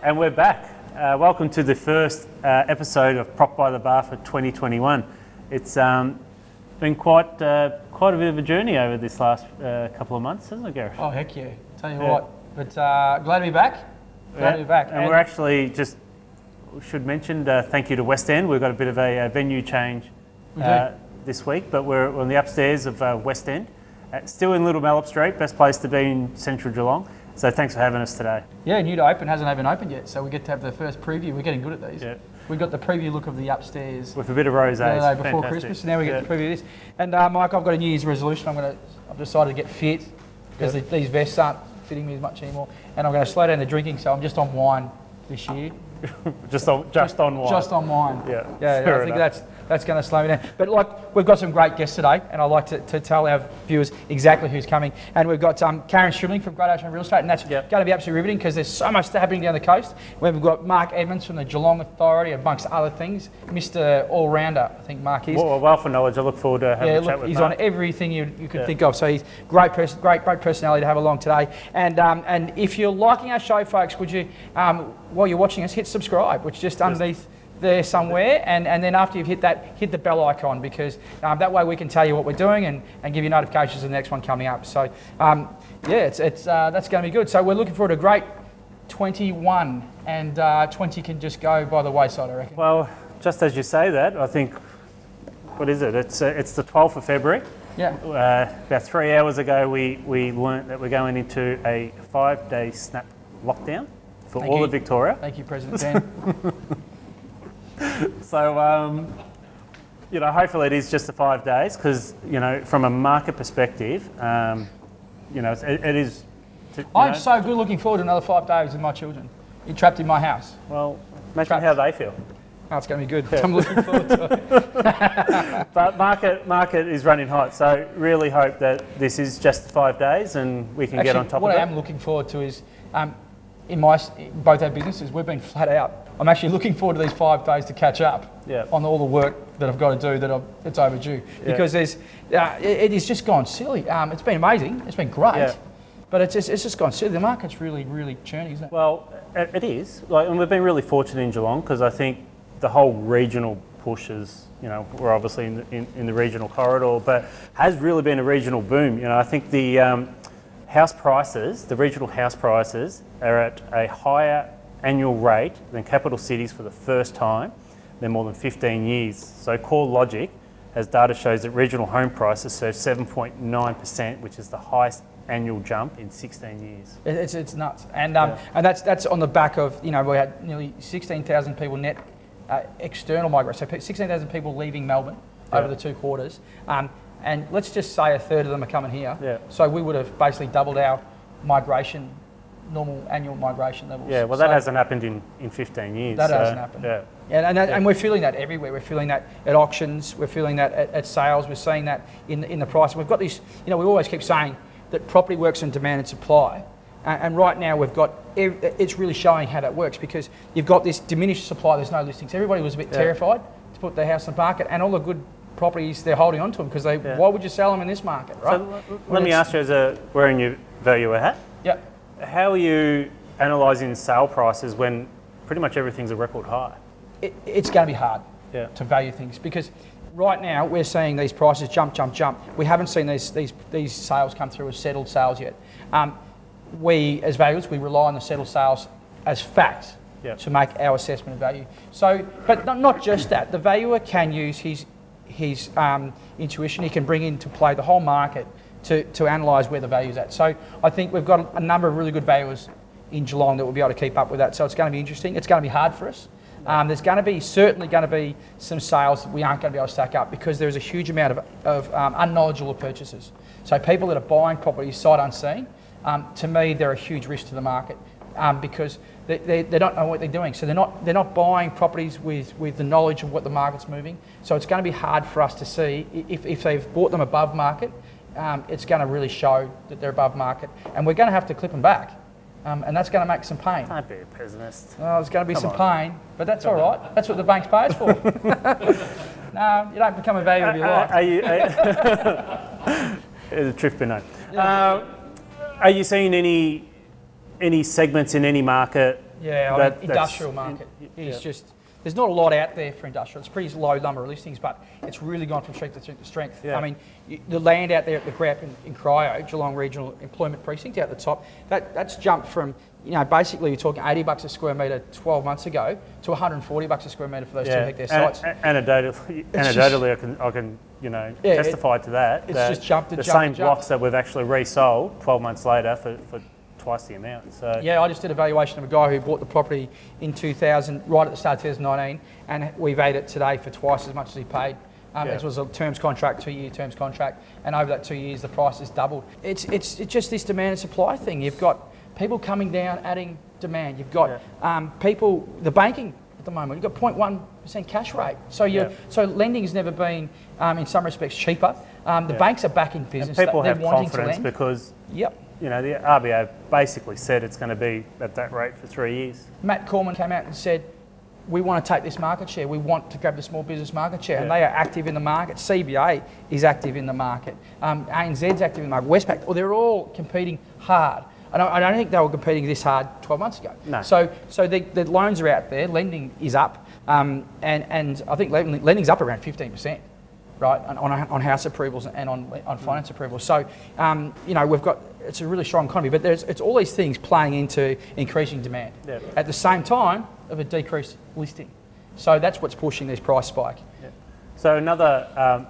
And we're back. Welcome to the first episode of Prop by the Bar for 2021. It's been quite a bit of a journey over this last couple of months, hasn't it, Gareth? Oh, heck yeah. Tell you what. But glad to be back. Glad to be back. And we're actually should mention thank you to West End. We've got a bit of a venue change this week, but we're on the upstairs of West End. Still in Little Malop Street, best place to be in central Geelong. So thanks for having us today. Yeah, new to open, hasn't even opened yet, so we get to have the first preview. We're getting good at these. Yeah. We got the preview look of the upstairs. With a bit of rosé. Before Fantastic. Christmas, now we get the preview of this. And Mike, I've got a New Year's resolution. I've decided to get fit because these vests aren't fitting me as much anymore. And I'm going to slow down the drinking, so I'm just on wine this year. just on wine. Just on wine. Yeah. I think that's going to slow me down. But like, we've got some great guests today, and I'd like to tell our viewers exactly who's coming. And we've got Karen Stribling from Great Ocean Real Estate, and that's going to be absolutely riveting because there's so much happening down the coast. We've got Mark Edmonds from the Geelong Authority, amongst other things. Mr. All-Rounder, I think Mark is. Well, a wealth of knowledge. I look forward to having a chat with He's Mark. on everything you could think of. So he's great personality to have along today. And if you're liking our show, folks, would you, while you're watching us, hit subscribe, which is just underneath there somewhere, and then after you've hit that, hit the bell icon, because that way we can tell you what we're doing and give you notifications of the next one coming up. So that's going to be good. So we're looking forward to a great 21, and 20 can just go by the wayside, I reckon. Well, just as you say that, I think, what is it? It's the 12th of February. Yeah. About 3 hours ago, we learnt that we're going into a 5-day snap lockdown for all of Victoria. Thank you, President Dan. So, hopefully it is just the 5 days, because, from a market perspective, it is... I'm so good looking forward to another 5 days with my children. You're trapped in my house. Well, imagine how they feel. Oh, it's going to be good. Yeah. I'm looking forward to it. But market is running hot, so really hope that this is just 5 days and we can get on top of it. What I am looking forward to is, in both our businesses, we've been flat out. I'm actually looking forward to these 5 days to catch up on all the work that I've got to do it's overdue. Because it has just gone silly. It's been amazing. It's been great. But it's just gone silly. The market's really, really churning, isn't it? Well, it is. And we've been really fortunate in Geelong, because I think the whole regional push is, we're obviously in the regional corridor, but has really been a regional boom. I think the house prices, the regional house prices, are at a higher annual rate than capital cities for the first time in more than 15 years. So CoreLogic has data shows that regional home prices surged 7.9%, which is the highest annual jump in 16 years. It's nuts, and that's on the back of we had nearly 16,000 people net external migration. So 16,000 people leaving Melbourne over the 2 quarters. And let's just say a third of them are coming here. Yeah. So we would have basically doubled our migration, normal annual migration levels. Yeah, well, that hasn't happened in 15 years. That hasn't happened. Yeah. And we're feeling that everywhere. We're feeling that at auctions. We're feeling that at sales. We're seeing that in the price. We've got this, we always keep saying that property works on demand and supply. And right now it's really showing how that works, because you've got this diminished supply. There's no listings. Everybody was a bit terrified to put their house on the market, and all the good properties, they're holding on to them because why would you sell them in this market, right? So let me ask you, as wearing your valuer hat, how are you analysing sale prices when pretty much everything's a record high? It's going to be hard to value things, because right now we're seeing these prices jump. We haven't seen these sales come through as settled sales yet. We, as valuers, we rely on the settled sales as fact to make our assessment of value. So, but not just that. The valuer can use his intuition. He can bring into play the whole market to analyse where the value's at. So I think we've got a number of really good valuers in Geelong that will be able to keep up with that. So it's going to be interesting. It's going to be hard for us. There's certainly going to be some sales that we aren't going to be able to stack up, because there's a huge amount of unknowledgeable purchasers. So people that are buying properties sight unseen, to me, they're a huge risk to the market, because they don't know what they're doing. So they're not buying properties with the knowledge of what the market's moving. So it's going to be hard for us to see if they've bought them above market. It's going to really show that they're above market, and we're going to have to clip them back. And that's going to make some pain. Don't be a pessimist. Oh, there's going to be some pain, but that's all right. That's what the banks pay us for. No, you don't become a valuer of your life. The truth be known. Are you seeing any segments in any market Yeah, I mean, industrial market is just, there's not a lot out there for industrial. It's pretty low number of listings, but it's really gone from strength to strength to strength. Yeah. I mean, the land out there at the GREP in Cryo, Geelong Regional Employment Precinct out the top, that's jumped from, basically you're talking $80 a square metre 12 months ago to $140 a square metre for those 2 hectare sites. Anecdotally, I can testify to that. It's just jumped and the jumped same and jumped. blocks that we've actually resold 12 months later for twice the amount. So yeah, I just did a valuation of a guy who bought the property in 2000, right at the start of 2019, and we valued it today for twice as much as he paid. It was a terms contract, 2-year terms contract, and over that 2 years, the price has doubled. It's just this demand and supply thing. You've got people coming down, adding demand. You've got people, the banking at the moment, you've got 0.1% cash rate. So lending has never been, in some respects, cheaper. The banks are back in business. And people They're have wanting confidence to lend. because Yep. the RBA basically said it's going to be at that rate for 3 years. Matt Corman came out and said, we want to take this market share. We want to grab the small business market share. And they are active in the market. CBA is active in the market. ANZ's active in the market. Westpac, they're all competing hard. I don't think they were competing this hard 12 months ago. No. So the loans are out there. Lending is up. And I think lending's up around 15%. Right, on house approvals and on finance approvals. So, we've got, it's a really strong economy, but it's all these things playing into increasing demand at the same time of a decreased listing. So that's what's pushing this price spike. Yeah. So another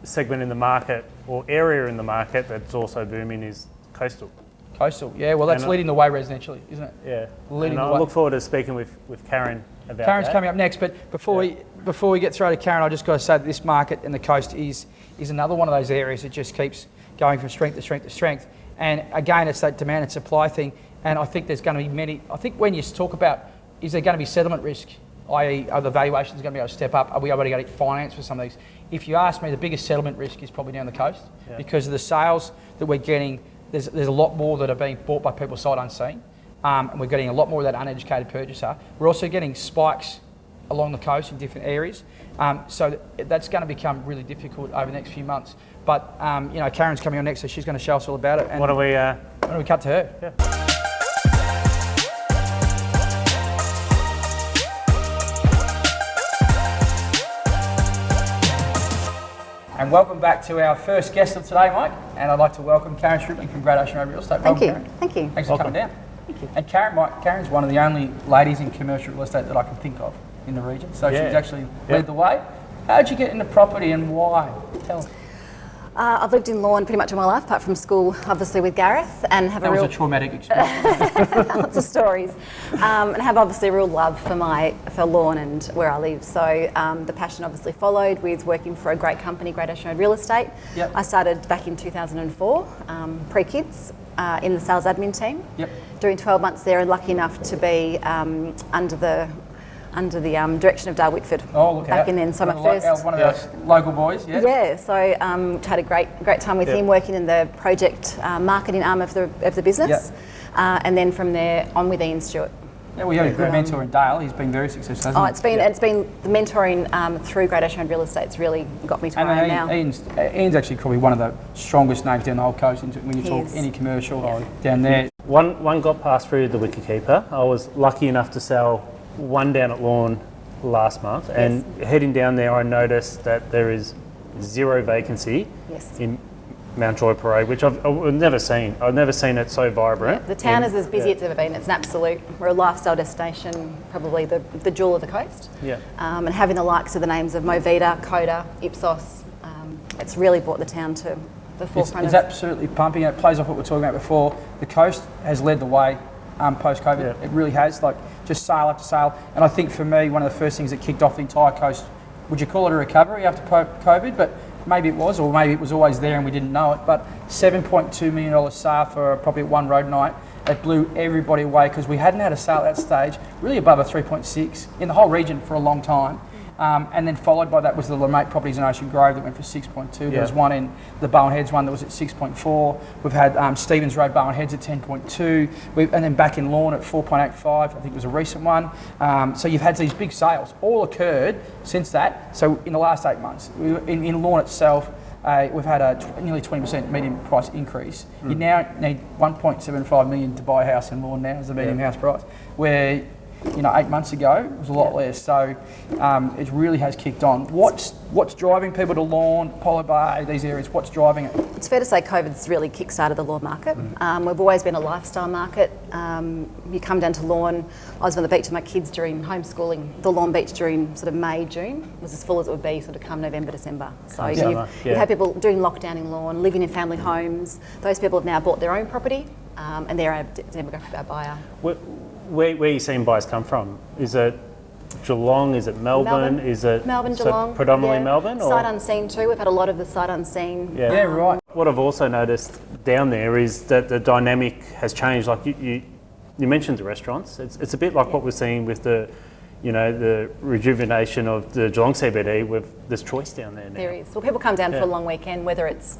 segment in the market or area in the market that's also booming is coastal. Coastal, yeah, well that's leading the way residentially, isn't it? Yeah, Leading and the way. I look forward to speaking with Karen about Karen's that. coming up next, but before we get through to Karen, I just got to say that this market and the coast is another one of those areas that just keeps going from strength to strength to strength. And again, it's that demand and supply thing. And I think there's going to be many. I think when you talk about is there going to be settlement risk, i.e., are the valuations going to be able to step up? Are we able to get finance for some of these? If you ask me, the biggest settlement risk is probably down the coast because of the sales that we're getting. There's a lot more that are being bought by people sight unseen. And we're getting a lot more of that uneducated purchaser. We're also getting spikes along the coast in different areas. So that's going to become really difficult over the next few months. But, Karen's coming on next, so she's going to show us all about it. And Why don't we cut to her? Yeah. And welcome back to our first guest of today, Mike. And I'd like to welcome Karen Stribling from Great Ocean Road Real Estate. Thank you. Karen. Thank you. Thanks for coming down. Thank you. And Karen's one of the only ladies in commercial real estate that I can think of in the region. So she's actually led the way. How did you get into property and why? Tell us. I've lived in Lorne pretty much all my life, apart from school, obviously with Gareth, and have That was a traumatic experience. lots of stories, and have obviously a real love for Lorne and where I live. So the passion obviously followed with working for a great company, Great Ocean Road Real Estate. Yep. I started back in 2004, pre-kids, in the sales admin team. Yep. Doing 12 months there, and lucky enough to be under the direction of Dale Whitford back in then. So my first one of those local boys, so had a great time with him working in the project marketing arm of the business, and then from there on with Ian Stewart. Yeah, we have a good mentor in Dale. He's been very successful. Hasn't he? It's been the mentoring through Great Ocean Road Real Estate's really got me to where I am now. Ian's actually probably one of the strongest names down the whole coast when you talk any commercial down there. One got passed through the wicketkeeper. I was lucky enough to sell one down at Lorne last month, and heading down there I noticed that there is zero vacancy in Mountjoy Parade, which I've never seen. I've never seen it so vibrant. Yeah, the town is as busy as it's ever been. It's an absolute, we're a lifestyle destination, probably the jewel of the coast. Yeah. And having the likes of the names of Movida, Coda, Ipsos, it's really brought the town to the forefront. It's absolutely pumping. It plays off what we were talking about before. The coast has led the way post-COVID. Yeah. It really has, just sale after sale. And I think for me, one of the first things that kicked off the entire coast, would you call it a recovery after COVID? But maybe it was, or maybe it was always there and we didn't know it. But $7.2 million sale for a property at one road night, it blew everybody away because we hadn't had a sale at that stage, really above a 3.6 in the whole region for a long time. And then followed by that was the LeMate properties in Ocean Grove that went for 6.2. There was one in the Bowen Heads one that was at 6.4. We've had Stevens Road Bowen Heads at 10.2. And then back in Lorne at 4.85. I think it was a recent one. So you've had these big sales all occurred since that. So in the last 8 months, in Lorne itself, we've had a nearly 20% median price increase. You now need 1.75 million to buy a house in Lawn now as the median house price, where 8 months ago it was a lot less. So it really has kicked on. What's driving people to Lawn, Apollo Bay, these areas? What's driving it? It's fair to say COVID's really kick-started the lawn market. We've always been a lifestyle market. You come down to Lawn. I was on the beach with my kids during homeschooling. The Lawn beach during sort of May, June was as full as it would be sort of come November, December. So you have people doing lockdown in Lawn, living in family homes. Those people have now bought their own property and they're a demographic buyer. Where are you seeing buyers come from? Is it Geelong? Is it Melbourne? Is it Melbourne, Geelong? Predominantly Melbourne? Or? Sight unseen too. We've had a lot of the sight unseen. Yeah, right. What I've also noticed down there is that the dynamic has changed. Like you mentioned the restaurants. It's a bit like what we're seeing with the rejuvenation of the Geelong CBD. There's choice down there now. There is. Well, people come down for a long weekend, whether it's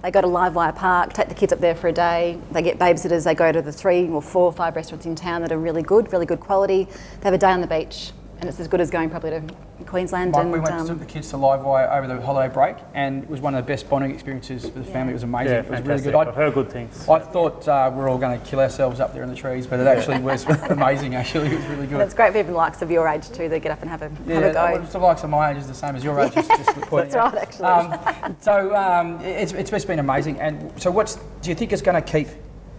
they go to Livewire Park, take the kids up there for a day, they get babysitters, they go to the 3 or 4 or 5 restaurants in town that are really good quality. They have a day on the beach and it's as good as going probably to Queensland. We went to the kids to Livewire over the holiday break and it was one of the best bonding experiences for the family. It was amazing. Yeah, it was fantastic. really good. I've heard good things. I thought we're all going to kill ourselves up there in the trees, but it actually was amazing. Actually, it was really good. And it's great for even the likes of your age too that get up and have a go. The likes of my age is the same as your age. Just That's right, actually. It's just been amazing. And so, do you think it's going to keep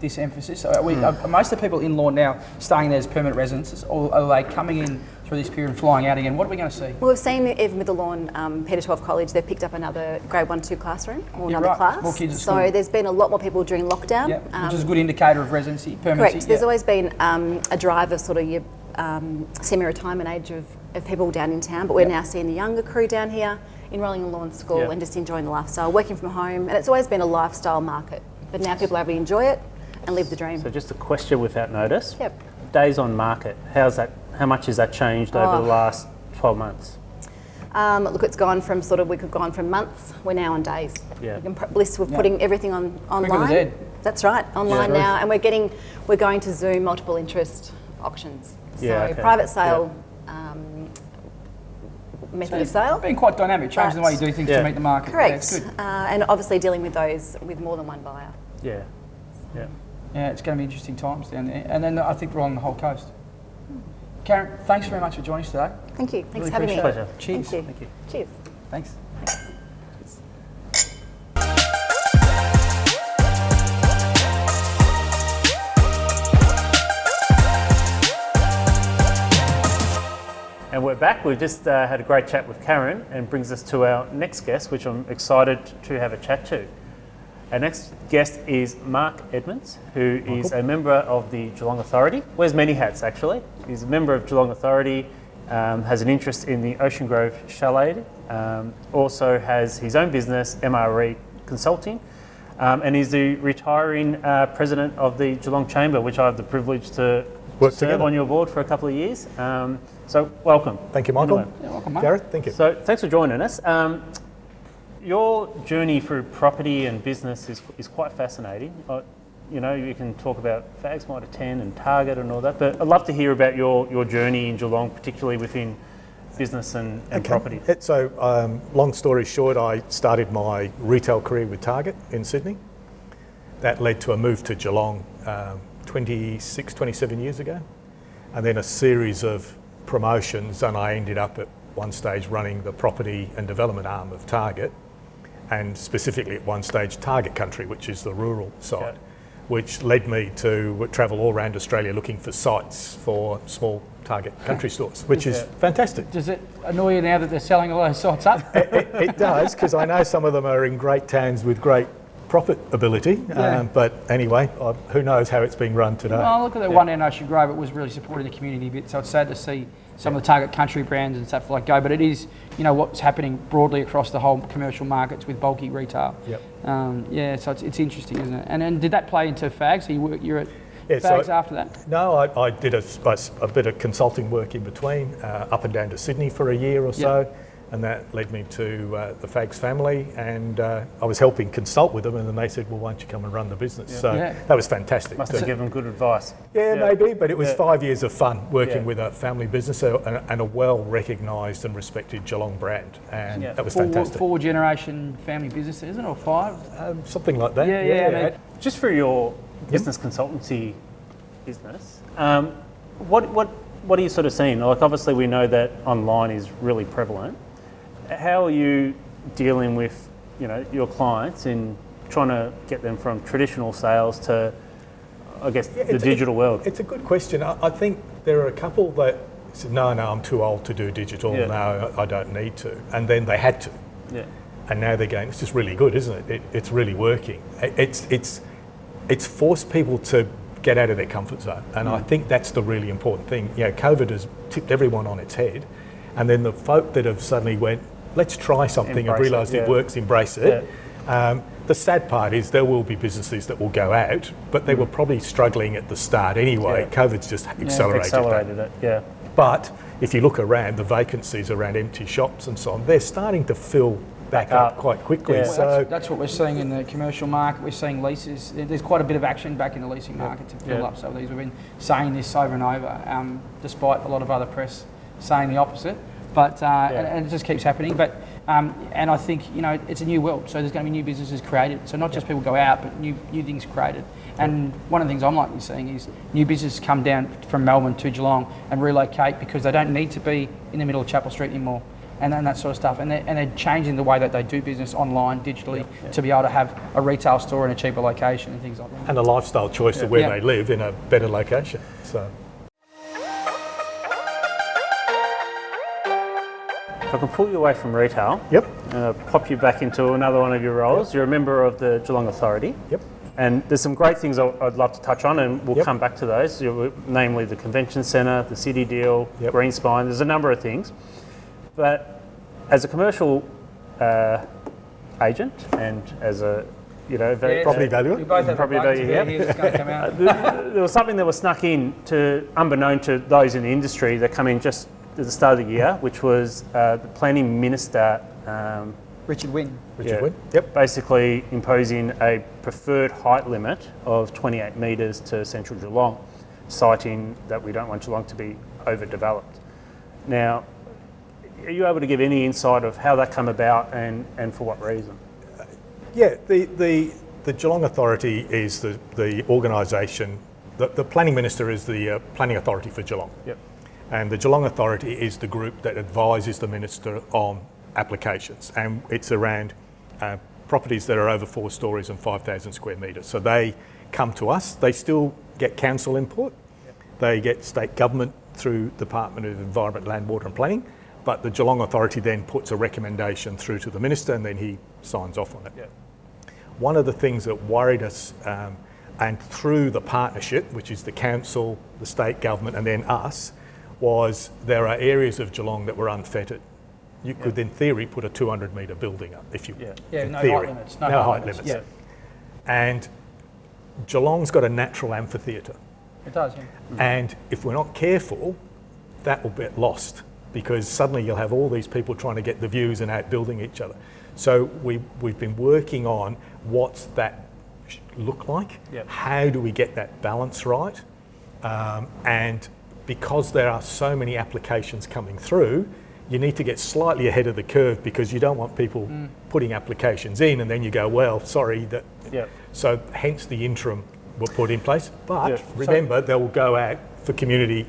this emphasis? Are most of the people in Lawn now staying there as permanent residents, or are they coming in through this period and flying out again? What are we going to see? Well, we've seen even with the Lawn Peter 12 College, they've picked up another grade 1-2 classroom or another class. More kids at so school. There's been a lot more people during lockdown. Which is a good indicator of residency, permanency. Correct. There's always been a drive of sort of your semi-retirement age of people down in town, but we're now seeing the younger crew down here enrolling in Lawn School and just enjoying the lifestyle, working from home, and it's always been a lifestyle market. But now people are able to enjoy it and live the dream. So just a question without notice. Yep. Days on market, how much has that changed over the last 12 months? Look, it's gone from we've gone from months, we're now on days. Yeah. We're putting everything online. Quicker than That's right, online now, and we're going to Zoom multiple interest auctions. So private sale, method of sale. Been quite dynamic, changing the way you do things to meet the market. Correct. Yeah, it's good. And obviously dealing with those with more than one buyer. Yeah. Yeah, it's going to be interesting times down there. And then I think we're on the whole coast. Karen, thanks very much for joining us today. Thank you. Thanks Really for having me. Pleasure. Cheers. Thank you. Cheers. Thanks. And we're back. We've just had a great chat with Karen, and brings us to our next guest, which I'm excited to have a chat to. Our next guest is Mark Edmonds, who is a member of the Geelong Authority. Wears many hats, actually. He's a member of Geelong Authority, has an interest in the Ocean Grove Chalet, also has his own business, MRE Consulting, and he's the retiring president of the Geelong Chamber, which I have the privilege to serve on your board for a couple of years. So welcome. Thank you, Michael. Yeah, welcome, mate. Gareth, thank you. So thanks for joining us. Your journey through property and business is quite fascinating. You can talk about Fags Mitre 10 and Target and all that, but I'd love to hear about your journey in Geelong, particularly within business and property. So, long story short, I started my retail career with Target in Sydney. That led to a move to Geelong 27 years ago, and then a series of promotions, and I ended up at one stage running the property and development arm of Target, and specifically at one stage Target Country, which is the rural side, which led me to travel all around Australia looking for sites for small Target Country stores, which is fantastic. Does it annoy you now that they're selling all those sites up? It does, because I know some of them are in great towns with great profitability, but anyway, who knows how it's being run today. Well, look at that one in Ocean Grove. It was really supporting the community a bit, so it's sad to see some of the Target Country brands and stuff like go, but it is, what's happening broadly across the whole commercial markets with bulky retail. Yep. So it's interesting, isn't it? And then did that play into Fags? So you're at Fags after that? No, I did a bit of consulting work in between, up and down to Sydney for a year or so, And that led me to the Fags family, and I was helping consult with them, and then they said, well, why don't you come and run the business? Yeah. So that was fantastic. Must have given them good advice. Yeah, maybe, but it was 5 years of fun working Yeah. with a family business and a well-recognised and respected Geelong brand, and that was fantastic. 4-generation family business, isn't it, or 5? Something like that. Yeah. Just for your business consultancy business, what are you sort of seeing? Like, obviously we know that online is really prevalent. How are you dealing with, your clients in trying to get them from traditional sales to, I guess, the digital world? It's a good question. I think there are a couple that said, no, I'm too old to do digital. Yeah. No, I don't need to. And then they had to. Yeah. And now they're going, this is really good, isn't it? It's really working. It's forced people to get out of their comfort zone. And I think that's the really important thing. COVID has tipped everyone on its head. And then the folk that have suddenly went, let's try something and realised it works, embrace it. Yeah. The sad part is there will be businesses that will go out, but they were probably struggling at the start anyway. Yeah. COVID's just accelerated it, yeah. But if you look around, the vacancies around empty shops and so on, they're starting to fill back up quite quickly. Yeah. So that's what we're seeing in the commercial market. We're seeing leases. There's quite a bit of action back in the leasing market to fill up. So we've been saying this over and over, despite a lot of other press saying the opposite. But and it just keeps happening. But and I think it's a new world. So there's going to be new businesses created. So not just people go out, but new things created. And one of the things I'm likely seeing is new businesses come down from Melbourne to Geelong and relocate because they don't need to be in the middle of Chapel Street anymore. And that sort of stuff. And they're changing the way that they do business online, digitally, to be able to have a retail store in a cheaper location and things like that. And a lifestyle choice of where they live in a better location. So. If I can pull you away from retail, pop you back into another one of your roles. You're a member of the Geelong Authority. Yep. And there's some great things I'd love to touch on, and we'll come back to those, namely the Convention Centre, the City Deal, Green Spine. There's a number of things. But as a commercial agent and as a property valuer, we both have property value here. That's going to come out. There was something that was snuck in to, unbeknown to those in the industry, that come in just at the start of the year, which was the Planning Minister, Richard Wynne. Yep. Basically imposing a preferred height limit of 28 metres to central Geelong, citing that we don't want Geelong to be overdeveloped. Now, are you able to give any insight of how that came about and for what reason? Yeah, the Geelong Authority is the organisation, the Planning Minister is the planning authority for Geelong. Yep. And the Geelong Authority is the group that advises the Minister on applications. And it's around properties that are over 4 storeys and 5,000 square metres. So they come to us, they still get council input, they get state government through Department of Environment, Land, Water and Planning, but the Geelong Authority then puts a recommendation through to the Minister and then he signs off on it. Yep. One of the things that worried us, and through the partnership, which is the council, the state government and then us, was there are areas of Geelong that were unfettered. You could, in theory, put a 200-metre building up if you no theory. height limits. No height limits. Yeah. And Geelong's got a natural amphitheatre. It does, yeah. And if we're not careful, that will get lost because suddenly you'll have all these people trying to get the views and outbuilding each other. So we've been working on what's that look like? Yep. How do we get that balance right? And because there are so many applications coming through, you need to get slightly ahead of the curve because you don't want people putting applications in and then you go, well, sorry. So hence the interim were put in place. But remember, they will go out for community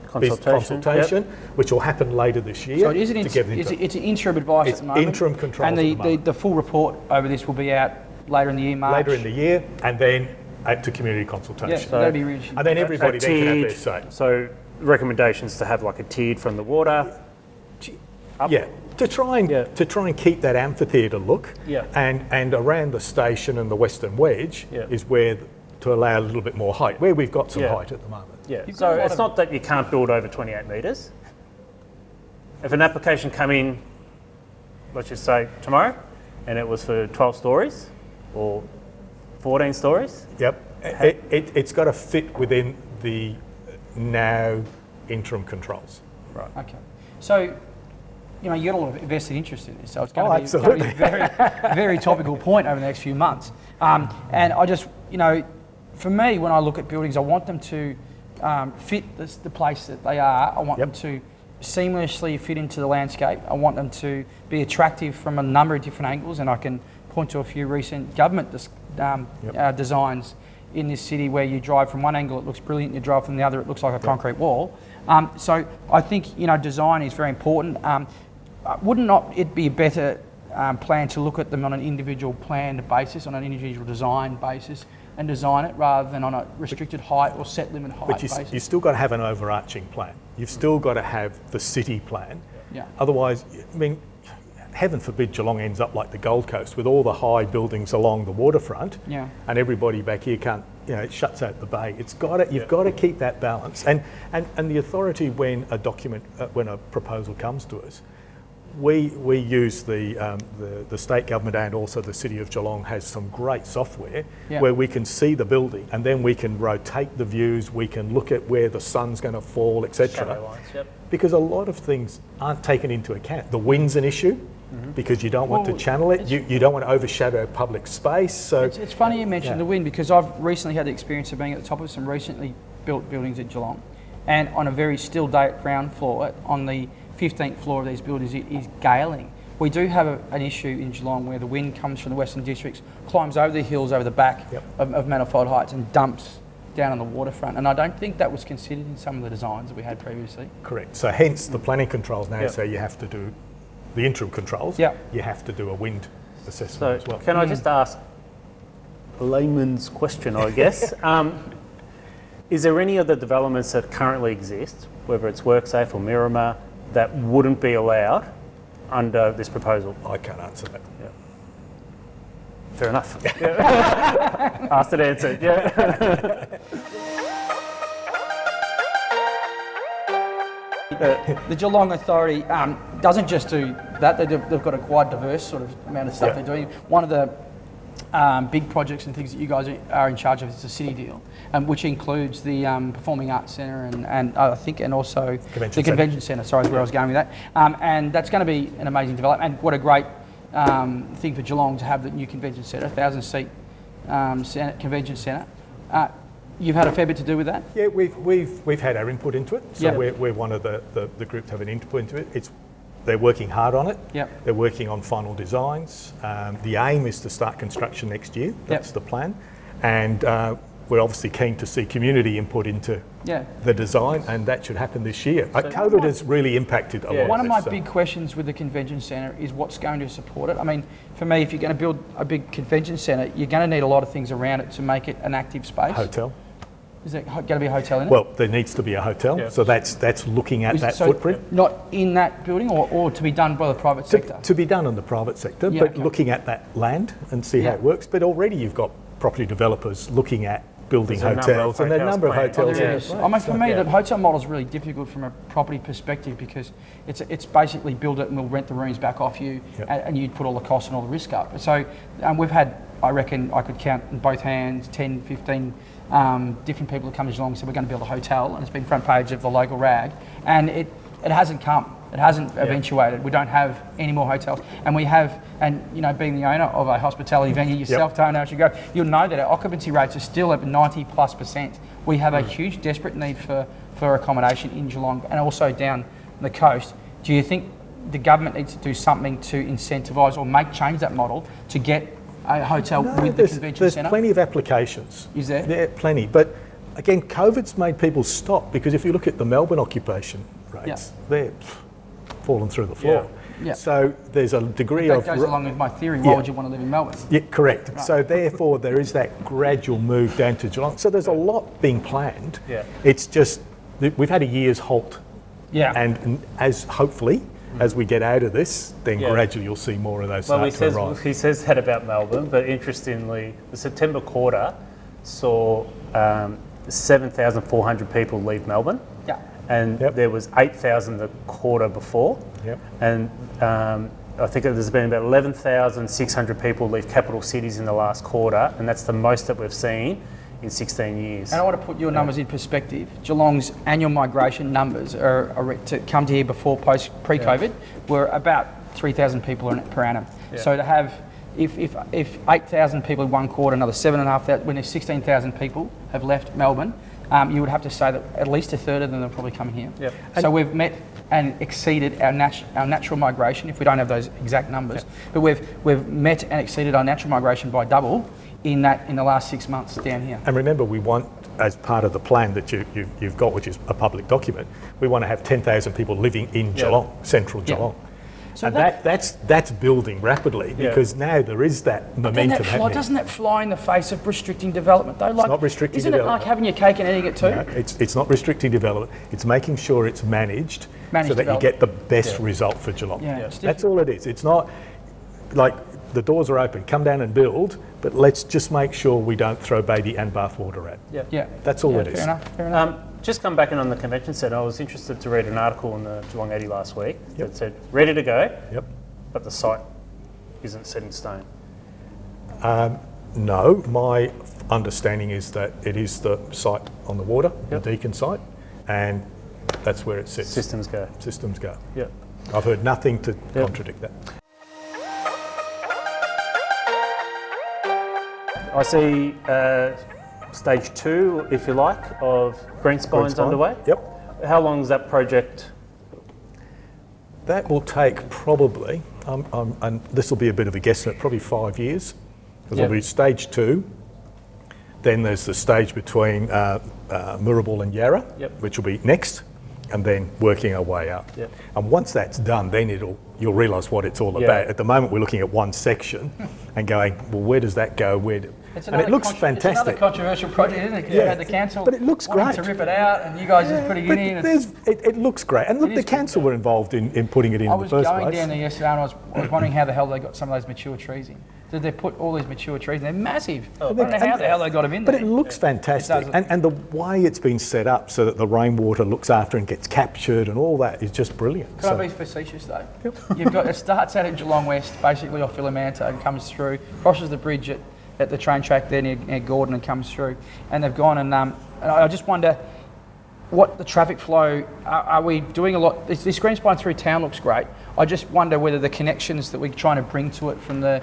consultation, which will happen later this year. So it is it's an interim advice at the moment. Interim control. And the full report over this will be out later in the year, March. Later in the year, and then to community consultation. Yeah, so that'd be really interesting. And then everybody then can have their say. So recommendations to have like a tiered from the water. Yeah, to try and keep that amphitheatre look. Yeah. And around the station and the Western Wedge is where to allow a little bit more height, where we've got some height at the moment. Yeah. So it's not that you can't build over 28 metres. If an application come in, let's just say tomorrow, and it was for 12 stories or 14 stories. Yep. It's got to fit within the now interim controls. Right. Okay. So you know, you got a lot of invested interest in this, so it's going to be a very, very topical point over the next few months. And I just, you know, for me, when I look at buildings, I want them to fit the place that they are. I want them to seamlessly fit into the landscape. I want them to be attractive from a number of different angles, and I can point to a few recent government designs in this city where you drive from one angle, it looks brilliant, you drive from the other, it looks like a concrete wall. So I think, you know, design is very important. Wouldn't it be a better plan to look at them on an individual planned basis, on an individual design basis, and design it rather than on a restricted height or set limit height basis? But you've still got to have an overarching plan. You've still got to have the city plan. Yeah. Otherwise, I mean, heaven forbid Geelong ends up like the Gold Coast with all the high buildings along the waterfront, and everybody back here can't, you know, it shuts out the bay. It's got to, you've got to keep that balance. And the authority, when a document, when a proposal comes to us, we use the state government, and also the City of Geelong has some great software where we can see the building, and then we can rotate the views, we can look at where the sun's going to fall, etc. Shadow lines, Because a lot of things aren't taken into account. The wind's an issue because you don't want to channel it, you don't want to overshadow public space. So it's funny you mentioned the wind, because I've recently had the experience of being at the top of some recently built buildings at Geelong, and on a very still day at ground floor, on the 15th floor of these buildings, it is galing. We do have an issue in Geelong where the wind comes from the Western Districts, climbs over the hills over the back of Manifold Heights and dumps down on the waterfront. And I don't think that was considered in some of the designs that we had previously. Correct. So hence the planning controls now say you have to do the interim controls. You have to do a wind assessment as well. Can I just ask a layman's question, I guess? Is there any of the developments that currently exist, whether it's WorkSafe or Miramar, that wouldn't be allowed under this proposal? I can't answer that. Fair enough. Asked and answered. The Geelong Authority doesn't just do that. They've got a quite diverse sort of amount of stuff they're doing. One of the big projects and things that you guys are in charge of is the city deal, which includes the Performing Arts Centre and I think, and also the Convention Centre. Sorry, is where I was going with that. And that's going to be an amazing development. And what a great thing for Geelong to have the new Convention Centre, 1,000-seat Convention Centre. You've had a fair bit to do with that? Yeah, we've had our input into it. So we're one of the groups to have an input into it. They're working hard on it. They're working on final designs. The aim is to start construction next year. That's the plan. And we're obviously keen to see community input into the design, and that should happen this year. COVID has really impacted a lot. One of my big questions with the Convention Centre is what's going to support it. I mean, for me, if you're going to build a big Convention Centre, you're going to need a lot of things around it to make it an active space. Hotel. Is there going to be a hotel in it? Well, there needs to be a hotel, so that's looking at that footprint. Not in that building, or to be done by the private sector? To be done in the private sector, but looking at that land and see how it works. But already you've got property developers looking at building hotels, and there are a number of hotels. I mean, for me, the hotel model is really difficult from a property perspective, because it's basically build it and we'll rent the rooms back off you, and you'd put all the costs and all the risk up. So we've had, I reckon I could count in both hands, 10, 15 different people that come to Geelong and said we're going to build a hotel, and it's been front page of the local rag, and it hasn't come. It hasn't eventuated. We don't have any more hotels, and we have, and you know, being the owner of a hospitality venue yourself, Tony, as you go, you'll know that our occupancy rates are still at 90+%. We have a huge, desperate need for accommodation in Geelong and also down the coast. Do you think the government needs to do something to incentivise or change that model to get a hotel with the convention centre? There's plenty of applications. Is there? Yeah, plenty. But again, COVID's made people stop, because if you look at the Melbourne occupation rates, they're fallen through the floor. So there's a degree of... That goes along with my theory. Why would you want to live in Melbourne? Yeah, correct. Right. So therefore there is that gradual move down to Geelong. So there's a lot being planned. It's just, we've had a year's halt. And as hopefully, as we get out of this, then gradually you'll see more of those start to arrive. He says that about Melbourne, but interestingly, the September quarter saw 7,400 people leave Melbourne. And there was 8,000 the quarter before. And I think there's been about 11,600 people leave capital cities in the last quarter, and that's the most that we've seen in 16 years. And I want to put your numbers in perspective. Geelong's annual migration numbers are to come to here before pre-COVID were about 3,000 people per annum. Yeah. So to have, if 8,000 people in one quarter, another 7,500, when there's 16,000 people have left Melbourne, you would have to say that at least a third of them are probably coming here. Yep. So we've met and exceeded our natural migration, if we don't have those exact numbers, but we've met and exceeded our natural migration by double in the last 6 months down here. And remember, we want, as part of the plan that you've got, which is a public document, we want to have 10,000 people living in Geelong, central Geelong. So and that's building rapidly because now there is that momentum happening. Doesn't that fly in the face of restricting development though? Like, it's not restricting isn't development. Isn't it like having your cake and eating it too? No, it's not restricting development. It's making sure it's managed so that you get the best result for Geelong. Yeah, that's all it is. It's not like the doors are open, come down and build, but let's just make sure we don't throw baby and bathwater at. Yeah. That's all it is. Fair enough. Just come back in on the convention centre. I was interested to read an article in the Geelong 80 last week that said, ready to go, but the site isn't set in stone. No, my understanding is that it is the site on the water, the Deakin site, and that's where it sits. Systems go. Systems go. Yeah. I've heard nothing to contradict that. I see stage 2, if you like, of Greenspine's underway. Yep. How long is that project? That will take probably, and this will be a bit of a guesstimate, probably 5 years. Because there'll be stage 2, then there's the stage between Moorabool and Yarra, which will be next, and then working our way up. Yep. And once that's done, then you'll realise what it's all about. At the moment, we're looking at one section and going, well, where does that go? And it looks fantastic. It's another controversial project, isn't it? Because you had the council but it looks great. to rip it out, and you guys are putting it in. It looks great. And look, the council were involved in putting it in the first place. I was going down there yesterday and I was wondering how the hell they got some of those mature trees in. Did they put all these mature trees in? They're massive. I don't know how the hell they got them in there. But it looks fantastic. And the way it's been set up so that the rainwater looks after and gets captured and all that is just brilliant. Can I be facetious though? It starts out in Geelong West, basically off Philomanto, and comes through, crosses the bridge at the train track there near Gordon and comes through. And they've gone and I just wonder what the traffic flow, are we doing a lot? This Greenspine through town looks great. I just wonder whether the connections that we're trying to bring to it from the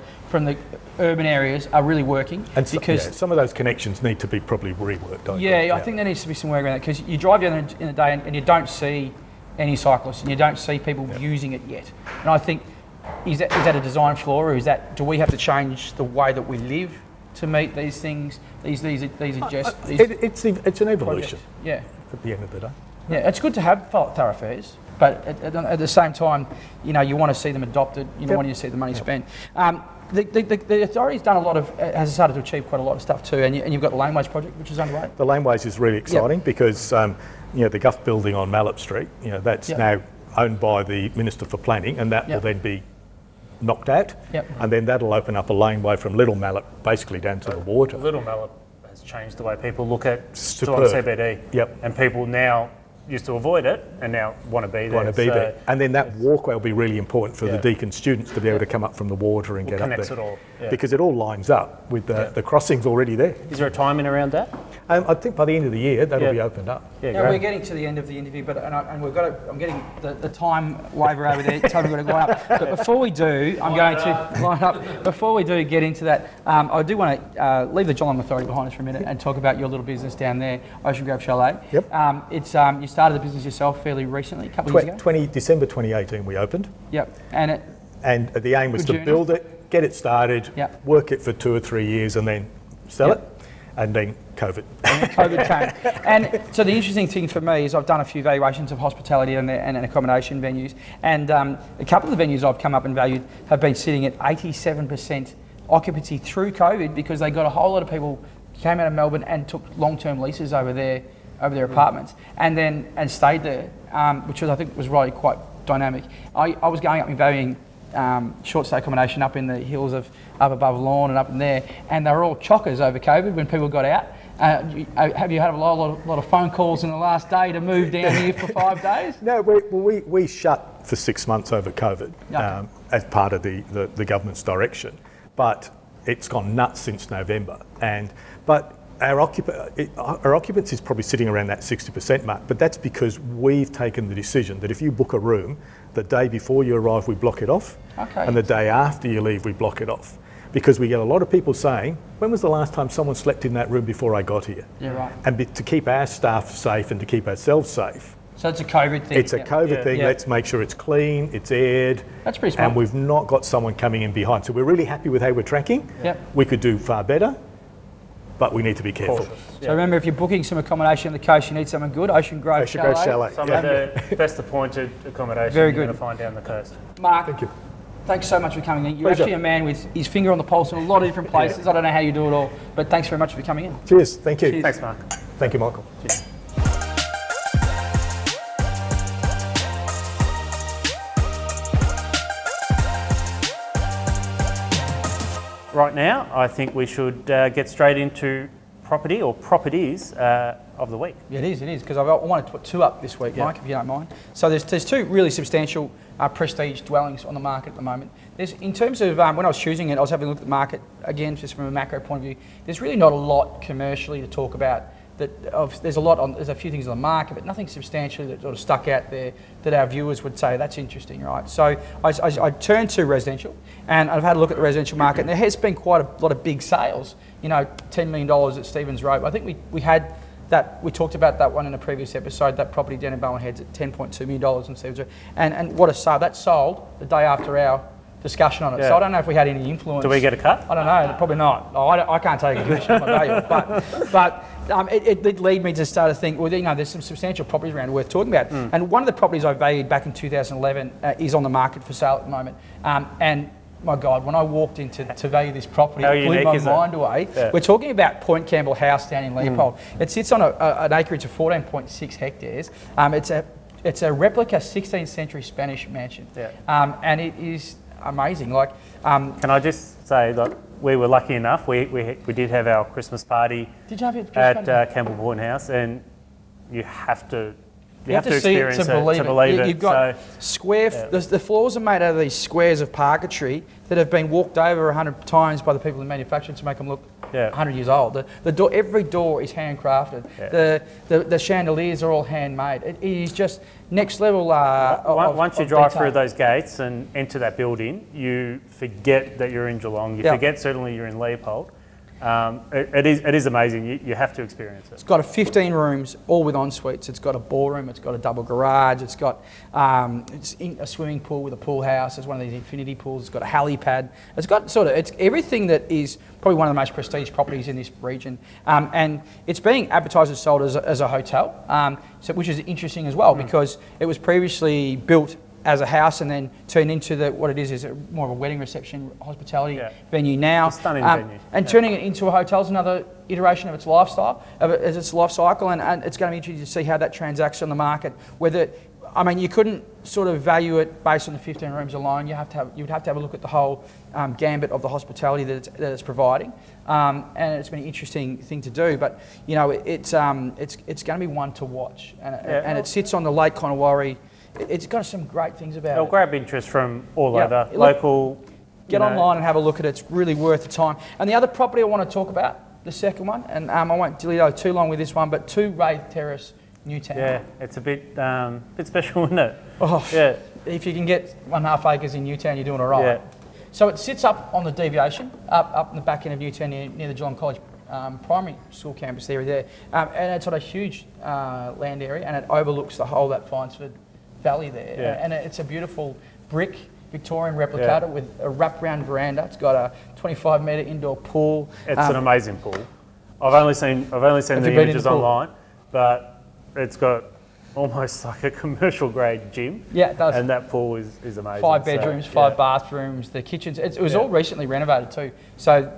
urban areas are really working. And because some of those connections need to be probably reworked. I think there needs to be some work around that because you drive down in the day and you don't see any cyclists and you don't see people using it yet. And I think, is that a design flaw, or do we have to change the way that we live to meet these things? It's an evolution. Yeah. At the end of the day. Yeah, it's good to have thoroughfares, but at the same time, you want to see them adopted. You want to see the money spent. The authority's done has started to achieve quite a lot of stuff too, and you've got the Laneways project, which is underway. The Laneways is really exciting because the Guff building on Mallop Street, that's now owned by the Minister for Planning, and that will then be knocked out, and then that'll open up a laneway from Little Mallop basically down to the water. Little Mallop has changed the way people look at Geelong CBD. And people now used to avoid it and now want to be there. And then that walkway will be really important for the Deakin students to be able to come up from the water and get up there. It all. Because it all lines up with the crossings already there. Is there a timing around that? I think by the end of the year that'll be opened up. Now we're getting to the end of the interview, and we've got I'm getting the time waiver over there. Totally got to go up. But before we do, I'm going to line up. Before we do get into that, I do want to leave the Geelong Authority behind us for a minute and talk about your little business down there, Ocean Grove Chalet. It's you started the business yourself fairly recently, a couple of years ago. December 2018 we opened. And the aim was to build it, get it started, work it for 2 or 3 years, and then sell it. And then COVID. COVID came. And so the interesting thing for me is I've done a few valuations of hospitality and accommodation venues, and a couple of the venues I've come up and valued have been sitting at 87% occupancy through COVID because they got a whole lot of people came out of Melbourne and took long-term leases over their apartments and stayed there, which I think was really quite dynamic. I was going up and valuing short stay accommodation up in the hills of up above Lorne and up in there, and they were all chockers over COVID when people got out. Have you had a lot of phone calls in the last day to move down here for 5 days? No, we shut for 6 months over COVID as part of the government's direction, but it's gone nuts since November. But our occupancy is probably sitting around that 60% mark, but that's because we've taken the decision that if you book a room, the day before you arrive, we block it off, and the day after you leave, we block it off. Because we get a lot of people saying, when was the last time someone slept in that room before I got here? Yeah, right. And to keep our staff safe and to keep ourselves safe. So it's a COVID thing. It's a COVID thing. Let's make sure it's clean, it's aired. That's pretty smart. And we've not got someone coming in behind. So we're really happy with how we're tracking. Yep. We could do far better, but we need to be careful. So remember, if you're booking some accommodation on the coast, you need something good. Ocean Grove Chalet. Some of the best appointed accommodation Very you're good. going to find down the coast. Mark, Thank you. thanks so much for coming in. You're Pleasure. actually a man with his finger on the pulse in a lot of different places. I don't know how you do it all, but thanks very much for coming in. Cheers. Thank you. Cheers. Thanks, Mark. Thank you, Michael. Cheers. Right now, I think we should get straight into property or properties of the week. Yeah, it is, because I wanted to put two up this week, Mike, if you don't mind. So there's two really substantial prestige dwellings on the market at the moment. In terms of, when I was choosing it, I was having a look at the market, again, just from a macro point of view. There's really not a lot commercially to talk about. There's a few things on the market, but nothing substantially that sort of stuck out there that our viewers would say, that's interesting, right? So I turned to residential, and I've had a look at the residential market, and there has been quite a lot of big sales, $10 million at Stevens Road. I think we had that, we talked about that one in a previous episode, that property down in Bowen Heads at $10.2 million in Stevens Road. And what a sale, that sold the day after our discussion on it. Yeah. So I don't know if we had any influence. Do we get a cut? I don't know, probably not. I can't take a commission on my value, but it did lead me to start to think, well, there's some substantial properties around worth talking about. And one of the properties I valued back in 2011 is on the market for sale at the moment. And my God, when I walked in to value this property, it blew my mind away. Yeah. We're talking about Point Campbell House down in Leopold. It sits on an acreage of 14.6 hectares. It's a replica 16th century Spanish mansion. Yeah. And it is amazing. Can I just say that we were lucky enough. We did have our Christmas party. Did you have it at Campbell Point House, and you have to see experience it to believe it. You've got square. The floors are made out of these squares of parquetry that have been walked over 100 times by the people who manufactured to make them look 100 years old. The door, every door is handcrafted. Yeah. The chandeliers are all handmade. It is just next level. Once you drive detail through those gates and enter that building, you forget that you're in Geelong. You forget certainly you're in Leopold. It is amazing. You have to experience it. It's got 15 rooms, all with en-suites. It's got a ballroom. It's got a double garage. It's got a swimming pool with a pool house. It's one of these infinity pools. It's got a helipad. It's everything that is probably one of the most prestige properties in this region. And it's being advertised and sold as a hotel, which is interesting as well because it was previously built as a house and then turned into what it is more of a wedding reception hospitality venue now. It's a stunning venue. And turning it into a hotel is another iteration of its lifestyle, as its life cycle, and it's going to be interesting to see how that transacts on the market. You couldn't sort of value it based on the 15 rooms alone. You would have to have a look at the whole gambit of the hospitality that it's providing, and it's been an interesting thing to do. But it's going to be one to watch, and it sits on the Lake Conowari. It's got some great things about it. It'll grab interest from all over, local. Get online and have a look at it. It's really worth the time. And the other property I want to talk about, the second one, and I won't dilly too long with this one, but 2 Raith Tce, Newtown. Yeah, it's a bit special, isn't it? Oh, yeah. If you can get 1.5 acres in Newtown, you're doing all right. Yeah. So it sits up on the deviation, up in the back end of Newtown near the Geelong College primary school campus there. And it's got a huge land area, and it overlooks the whole that Finesford Valley there. Yeah. And it's a beautiful brick Victorian replica with a wraparound veranda. It's got a 25-metre indoor pool. It's an amazing pool. I've only seen the images online, but it's got almost like a commercial grade gym. Yeah, it does. And that pool is amazing. 5 bedrooms, 5 bathrooms, the kitchens. It was all recently renovated too. So,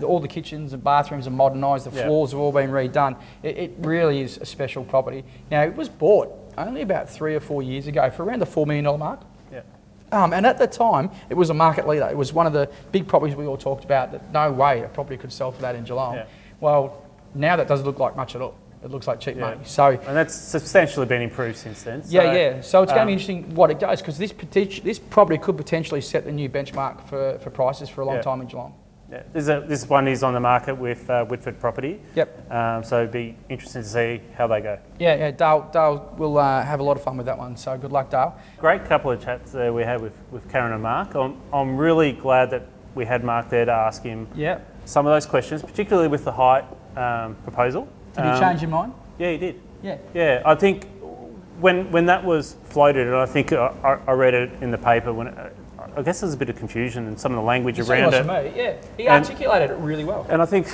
all the kitchens and bathrooms are modernised, the floors have all been redone. It really is a special property. Now, it was bought only about 3 or 4 years ago for around the $4 million mark. Yeah. And at the time, it was a market leader. It was one of the big properties we all talked about that no way a property could sell for that in Geelong. Yeah. Well, now that doesn't look like much at all. It looks like cheap money. So, and that's substantially been improved since then. So, So it's going to be interesting what it goes because this property could potentially set the new benchmark for prices for a long time in Geelong. Yeah. This one is on the market with Whitford Property. Yep. So it'd be interesting to see how they go. Yeah, Dale will have a lot of fun with that one. So good luck, Dale. Great couple of chats there we had with Karen and Mark. I'm really glad that we had Mark there to ask him some of those questions, particularly with the height proposal. Did you change your mind? Yeah, he did. Yeah. Yeah, I think when that was floated, and I think I read it in the paper when I guess there's a bit of confusion in some of the language around it. Me. Yeah, he articulated it really well. And I think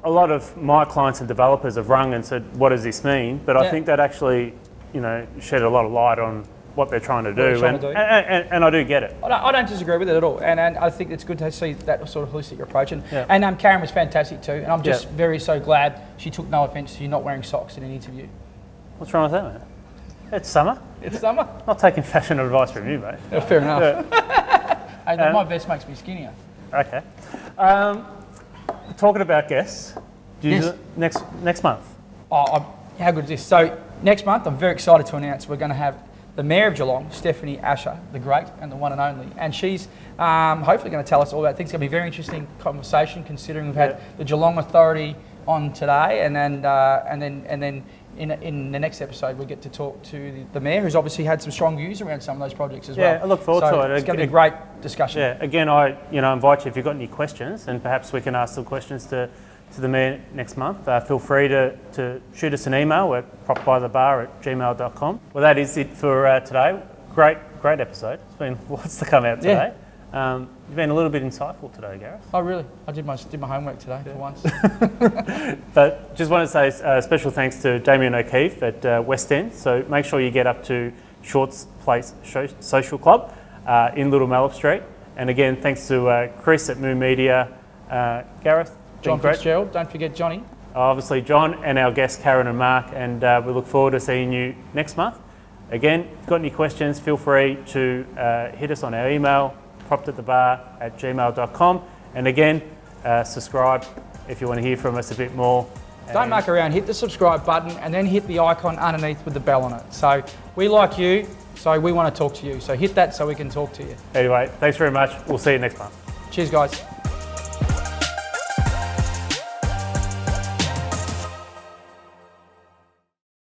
a lot of my clients and developers have rung and said, "What does this mean?" But I think that actually, shed a lot of light on what they're trying to do. And I do get it. I don't disagree with it at all, and I think it's good to see that sort of holistic approach. And Karen was fantastic too, and I'm just so glad she took no offence to you not wearing socks in an interview. What's wrong with that, man? It's summer. It's summer. Not taking fashion advice from you, mate. Yeah, fair enough. Hey, my vest makes me skinnier. Okay. Talking about guests, next month. How good is this? So next month, I'm very excited to announce we're going to have the Mayor of Geelong, Stephanie Asher, the great and the one and only, and she's hopefully going to tell us all about things. It's going to be a very interesting conversation, considering we've had the Geelong Authority on today, and then in the next episode we get to talk to the Mayor, who's obviously had some strong views around some of those projects as well. Yeah, I look forward to it. It's going to be a great discussion. Yeah, again, I invite you, if you've got any questions, and perhaps we can ask some questions to the Mayor next month. Feel free to shoot us an email at propbythebar@gmail.com. Well, that is it for today. Great episode. It's been lots to come out today. You've been a little bit insightful today, Gareth. Oh, really? I did my homework today for once. But just want to say special thanks to Damien O'Keefe at West End. So make sure you get up to Shorts Place Social Club in Little Mallup Street. And again, thanks to Chris at Moon Media, Gareth. John Fitzgerald, don't forget Johnny. Obviously John and our guests Karen and Mark, and we look forward to seeing you next month. Again, if you've got any questions, feel free to hit us on our email, proptatthebar@gmail.com. And again, subscribe if you want to hear from us a bit more. Don't muck around, hit the subscribe button and then hit the icon underneath with the bell on it. So we like you, so we want to talk to you. So hit that so we can talk to you. Anyway, thanks very much. We'll see you next month. Cheers, guys.